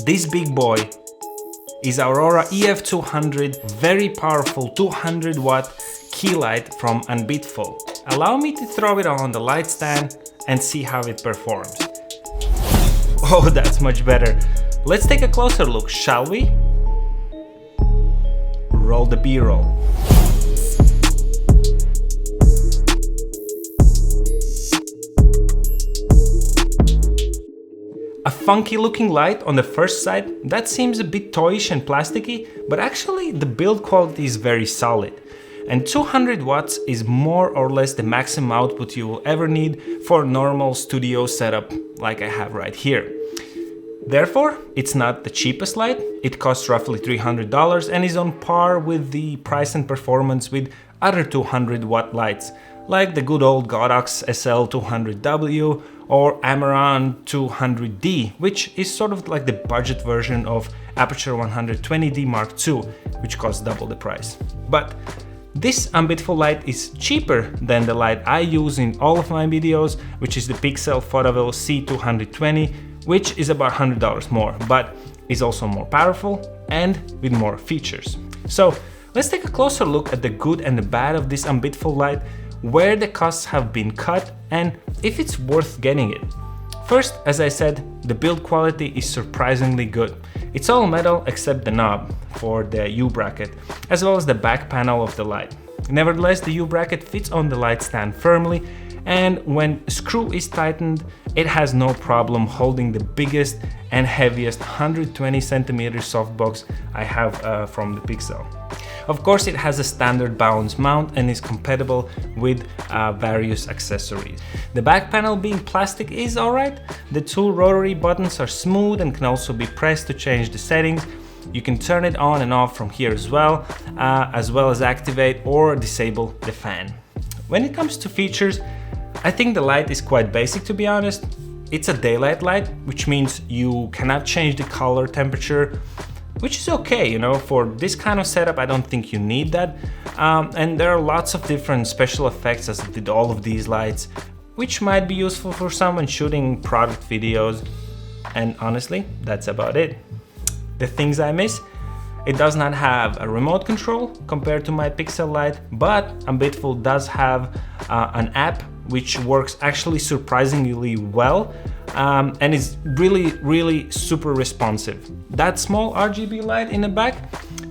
This big boy is Aurora EF200, very powerful 200 watt key light from Ambitful. Allow me to throw it on the light stand and see how it performs. Oh, that's much better. Let's take a closer look, shall we? Roll the B-roll. A funky looking light on the first sight, that seems a bit toyish and plasticky, but actually the build quality is very solid. And 200 watts is more or less the maximum output you will ever need for a normal studio setup like I have right here. Therefore, it's not the cheapest light. It costs roughly $300 and is on par with the price and performance with other 200 watt lights, like the good old Godox SL200W or Amaran 200D, which is sort of like the budget version of Aperture 120D Mark II, which costs double the price. But this Ambitful light is cheaper than the light I use in all of my videos, which is the Pixel Photoville C220, which is about $100 more, but is also more powerful and with more features. So let's take a closer look at the good and the bad of this Ambitful light, where the costs have been cut and if it's worth getting it. First, as I said, the build quality is surprisingly good. It's all metal except the knob for the U-bracket, as well as the back panel of the light. Nevertheless, the U-bracket fits on the light stand firmly, and when a screw is tightened, it has no problem holding the biggest and heaviest 120 centimeter softbox I have from the Pixel. Of course, it has a standard balance mount and is compatible with various accessories. The back panel being plastic is alright. The two rotary buttons are smooth and can also be pressed to change the settings. You can turn it on and off from here as well as activate or disable the fan. When it comes to features, I think the light is quite basic, to be honest. It's a daylight light, which means you cannot change the color temperature, which is okay, you know, for this kind of setup I don't think you need that. And there are lots of different special effects as with all of these lights, which might be useful for someone shooting product videos. And honestly, that's about it. The things I miss: it does not have a remote control compared to my Pixel light, but Ambitful does have an app which works actually surprisingly well and is really super responsive. That small RGB light in the back,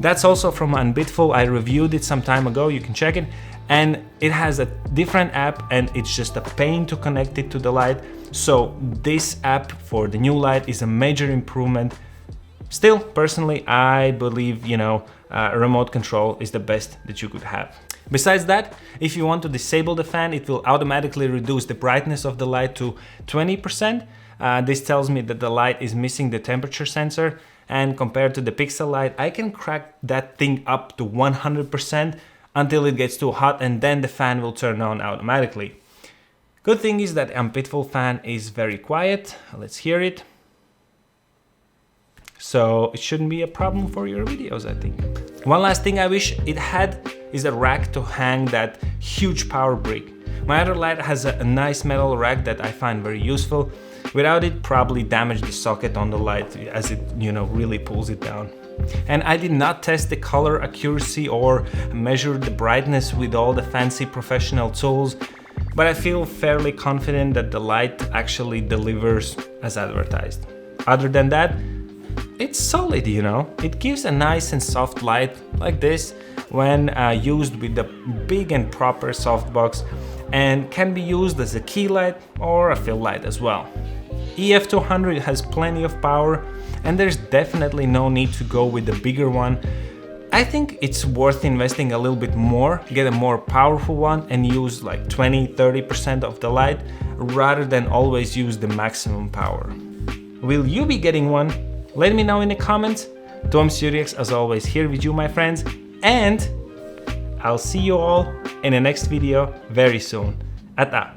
that's also from Ambitful. I reviewed it some time ago, you can check it, and it has a different app and it's just a pain to connect it to the light. So this app for the new light is a major improvement. Still, personally, I believe, you know, remote control is the best that you could have. Besides that, if you want to disable the fan, it will automatically reduce the brightness of the light to 20%. This tells me that the light is missing the temperature sensor, and compared to the Pixel light, I can crack that thing up to 100% until it gets too hot, and then the fan will turn on automatically. Good thing is that Ambitful fan is very quiet. Let's hear it. So it shouldn't be a problem for your videos, I think. One last thing I wish it had is a rack to hang that huge power brick. My other light has a nice metal rack that I find very useful. Without it, probably damage the socket on the light as it, you know, really pulls it down. And I did not test the color accuracy or measure the brightness with all the fancy professional tools, but I feel fairly confident that the light actually delivers as advertised. Other than that, it's solid, you know. It gives a nice and soft light like this when used with the big and proper softbox, and can be used as a key light or a fill light as well. EF200 has plenty of power and there's definitely no need to go with the bigger one. I think it's worth investing a little bit more, get a more powerful one and use like 20-30% of the light rather than always use the maximum power. Will you be getting one? Let me know in the comments. Tom Suryax, as always, here with you, my friends, and I'll see you all in the next video very soon. Ata!